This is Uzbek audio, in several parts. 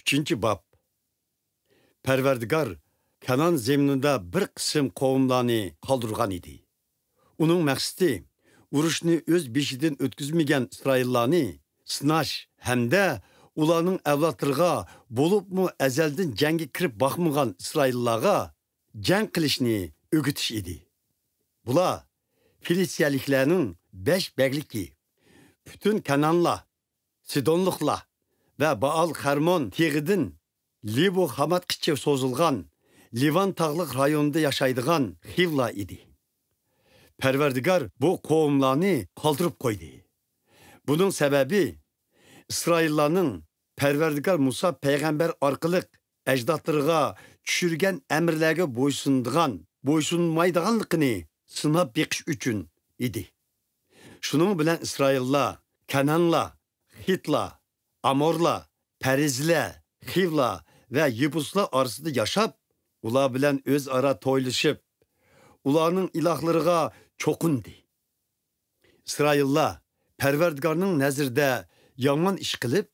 3. bab. Parvardigor Kanon zeminida bir qism qavmlarni qoldirgan edi. Uning maqsadi urushni o'z beshidan o'tkazmagan Isroillarni sinash hamda ularning avlodlariga bo'libmi azaldan jangga kirib boqmagan Isroillarga jang qilishni o'g'itish edi. Bular Filistiyaliklarning 5 bagliki, butun Kanonlar, Sidonliklar va Baal Harmon teg'idan Libo Hamatgacha so'zilgan Livan tog'liq rayonida yashaydigan Xivlar edi. Parvardigor bu qavmlarni qoldirib qo'ydi. Buning sababi İsraillarning Parvardigor Musa payg'ambar orqali ajdodlariga tushirgan amrlarga bo'ysunmaydiganligini sinab beqish uchun edi. Shuning bilan İsraillar, Kanonlar, Hitlar, Amorlar, Perizlar, Xivlar ve Yebuslar arasında yaşap, ular bilan o'zaro to'ylashib, ularning ilohlarga cho'qindi. İsraillar Parvardigorning nazarida yomon ish qilib,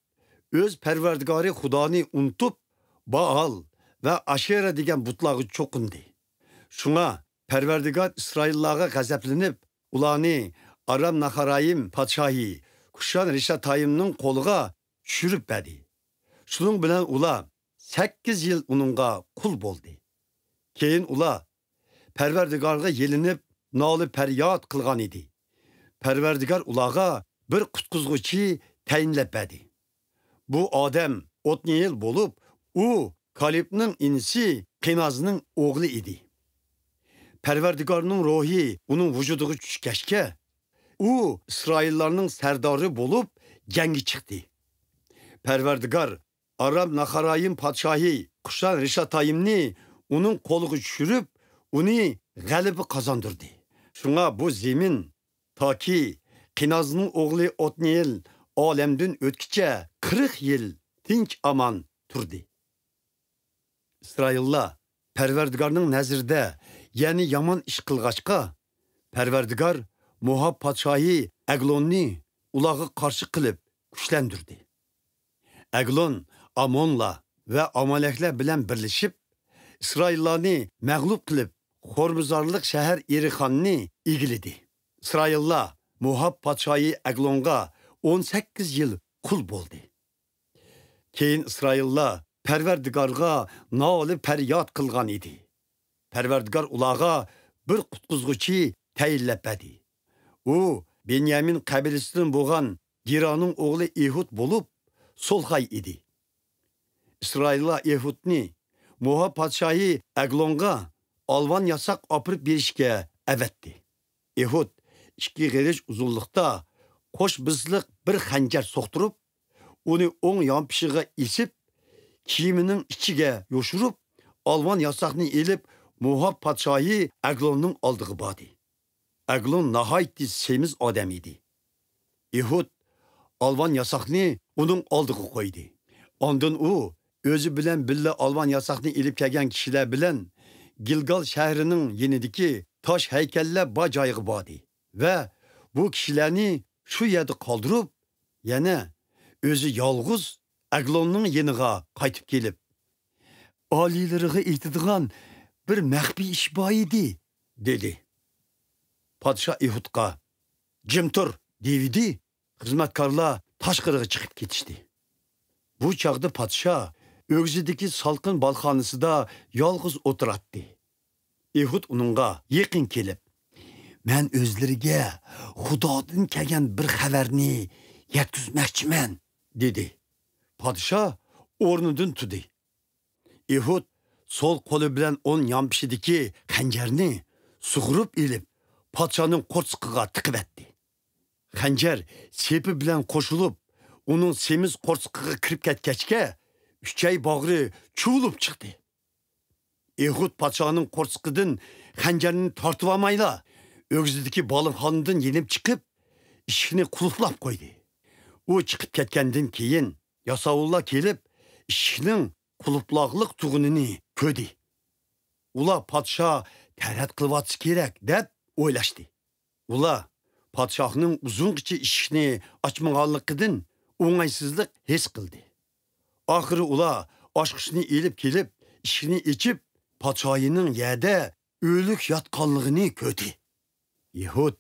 o'z Parvardigori Xudoni unutib, Baal va Ashera degan butlarga cho'qindi. Shunga Parvardigor İsraillarga g'azablanib, ularni Aram Naharayim podshohi Kushan Rishatayimning qo'liga tushirib berdi. Shuning bilan ular 8 yil uningga qul bo'ldi. Keyin ular Parvardigorga yelinib, noli faryod qilgan edi. Parvardigor ularga bir qutqizg'uchi tayinlab berdi. Bu odam Otniel bo'lib, u Kalibning inisi Qenazning o'g'li edi. Parvardigorning ruhi uning vujudiga tushgachga, u İsraillarning sardori bo'lib jangga chiqdi. Parvardigor Aram Naharayim podshohi Kushan Rishatayimni uning qo'liga tushirib, uni g'alaba qozondirdi. Shunga bu zemin toki Qenazning o'g'li Otniel olamdan o'tkicha 40 yil tinch amon turdi. İsraillar Parvardigorning nazarida ya'ni yomon ish qilg'achqa, Parvardigor Moab podshohi Aglonni ularga qarshi qilib kuchlantirdi. Aglon Amonlar ve Amalekler bilen birleşip İsraillarni mağlup qilib, Xormuzarlıq şəhər Erixanni igilidi. İsraillar Moab podshohi Aglonga 18 yıl kul bo'ldi. Keyin İsraillar Parvardigorga noli faryod qilgan edi. Parvardigor ularga bir qutqizg'uchi tayinlab berdi. U Benyamin qabilasidan bo'lgan Gironing o'g'li Ehud bo'lib, Solxay edi. İsraillar Ehudni Moab podshohi Aglonga olvan yasak opirib berishga avatdi. Ehud 2 g'irish uzunlikda qo'sh bizliq bir xanjar so'qtirib, uni o'ng yonpishig'iga isib, kiyimining ichiga yoshirib, olvan yasakni elib Moab podshohi Aglonning oldiga bordi. Aglon nihoyatda semiz odam edi. Ehud olvan yasakni uning oldiga qo'ydi. Ondan u o'zi bilan billa olvan yasakni elib kelgan kishilar bilan Gilgal shahrining yenidagi tosh haykallar bor joyiga bordi va bu kishilarni shu yerda qoldirib, yana o'zi yolg'iz Aglonning yeniga qaytib kelib, oliylariga aytadigan bir maxfiy ish bor edi, dedi. Podsho Ehudga "Jim tur" dedi. Xizmatkorlar tashqariga chiqib ketishdi. Bu chaqda podsho o'g'zidagi salqin balxonasida yolg'iz o'tiratdi. Ehud uningga yaqin kelib, "Men o'zlariga Xudodan kelgan bir xabarni yetkazmoqchiman", dedi. Podsho o'rnidan turdi. Ehud sol qo'li bilan o'ng yonpishidagi xanjarni sug'urib elib, podshoning qo'rsiqiga tiqib etdi. Xanjar sepi bilan qo'shilib, uning semiz qo'rsiqiga kirib ketgachga, uchay bog'ri chuvilib chiqdi. Ehud podshoning qo'rsiqidan xanjarni tortib olmayla, o'g'zidagi balxondan yenib chiqib, eshikni qulflab qo'ydi. U chiqib ketgandan keyin yasovullar kelib, eshikning qulfloqliq tug'unini ko'rdi. Ular podsho tarat qilyotsa kerak deb o'ylashdi. Ular podshohning uzungacha eshikni ochmaganligidan o'ng'aysizlik his qildi. Ahırı ula aşkışını ilip kelip, işini içip, paçayının yerde ölük yatqanlığını kötü. Yehud,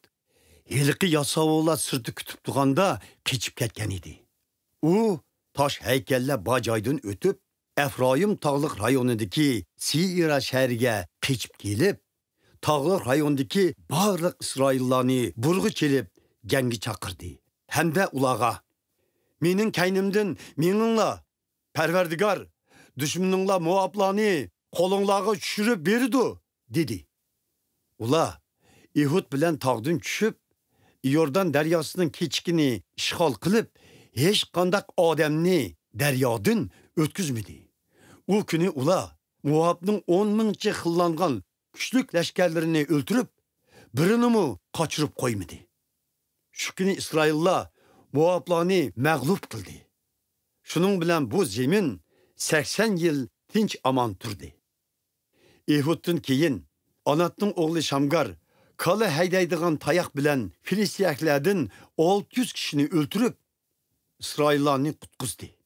hilqi yasavula sırtı kütüp tuğanda keçip ketken idi. U, taş heykelle bacaydın ötüp, Efraim tağlıq rayonundaki Siira şəhəriga keçip kelip, tağlıq rayondaki barlıq İsraillarını burğu kelip, gengi çakırdı. Hem de ulağa, menin kaynımdın meninla, Perverdigar, düşmanınla muaplarını kolunlağı düşürüp berdu, dedi. Ula, İhud bilen tağdın düşüp, Yordan deryasının keçikini işgal kılıp, hiç kandak adamni deryadın ötküzmedi. O günü ula, Muhab'nın 10 mingçe xıllangan küçlük leşkerlerini öldürüp, birini mu kaçırıp koymadı. Şu günü İsrail'la Muhab'larını mağlup kıldı. Şunun bilen bu zemin 80 yıl tinç aman turdu. Ehud'dan keyin Anat'ın oğlu Şamgar kalı heydaydıgan tayak bilen Filistiyaklardan 600 kişini öldürüp İsraillarını kutkuzdu.